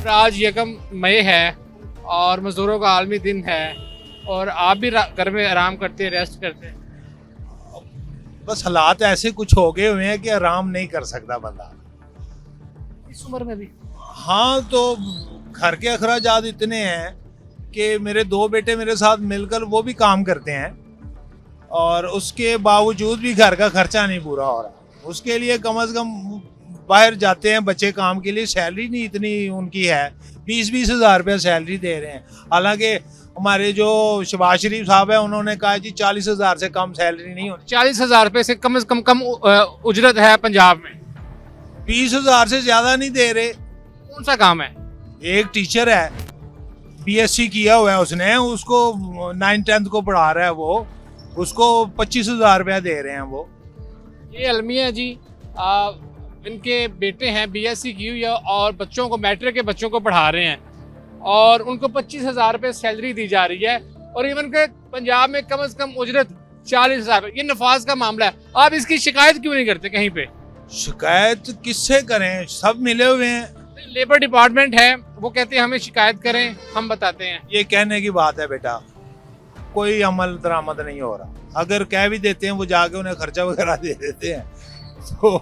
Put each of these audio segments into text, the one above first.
और आज यकम मई है और मजदूरों का आलमी दिन है और आप भी घर में आराम करते हैं, रेस्ट करते हैं। बस हालात ऐसे कुछ हो गए हुए हैं कि आराम नहीं कर सकता बंदा। इस उम्र में भी हाँ, तो घर के अखराजात इतने हैं कि मेरे 2 बेटे मेरे साथ मिलकर वो भी काम करते हैं और उसके बावजूद भी घर का खर्चा नहीं पूरा हो रहा। उसके लिए कम से कम बाहर जाते हैं बच्चे काम के लिए, सैलरी नहीं इतनी उनकी है, 20-20 हज़ार रुपया सैलरी दे रहे हैं। हालांकि हमारे जो शहबाज शरीफ साहब है उन्होंने कहा जी 40,000 से कम सैलरी नहीं होनी। 40,000 रुपये से कम उजरत है पंजाब में। 20,000 से ज्यादा नहीं दे रहे। कौन सा काम है? एक टीचर है, बीएससी किया हुआ है उसने, उसको 9th-10th को पढ़ा रहा है वो, उसको 25,000 रुपया दे रहे हैं वो। ये अलमिया जी इनके बेटे हैं बीएससी की हुई है और बच्चों को मैट्रिक के बच्चों को पढ़ा रहे हैं और उनको 25,000 रुपये सैलरी दी जा रही है और इवन के पंजाब में कम से कम उजरत 40,000। ये नफाज का मामला है, आप इसकी शिकायत क्यों नहीं करते कहीं पे? शिकायत किससे करें, सब मिले हुए हैं। लेबर डिपार्टमेंट है, वो कहते हैं हमें शिकायत करें, हम बताते हैं। ये कहने की बात है बेटा, कोई अमल दरामद नहीं हो रहा। अगर कह भी देते हैं वो जाके उन्हें खर्चा वगैरह दे देते हैं तो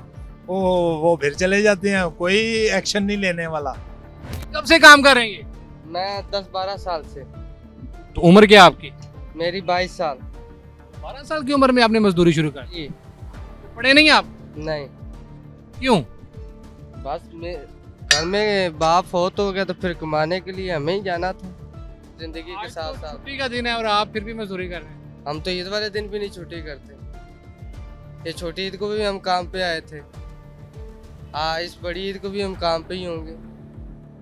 वो फिर चले जाते हैं, कोई एक्शन नहीं लेने वाला। कब से काम कर रहे हैं ये? मैं 10-12 साल से। तो उम्र क्या आपकी? मेरी 22 साल। 12 साल की उम्र में आपने मजदूरी शुरू कर दी? जी पढ़े नहीं आप? नहीं, क्यों? बस घर में बाप फोत हो गया तो फिर कमाने के लिए हमें ही जाना था जिंदगी के आज साथ तो साथ। छुट्टी का दिन है और आप फिर भी मजदूरी कर रहे हैं। हम तो ईद वाले दिन भी नहीं छुट्टी करते। ये छोटी ईद को भी हम काम पे आए थे, इस बड़ी ईद को भी हम काम पे ही होंगे।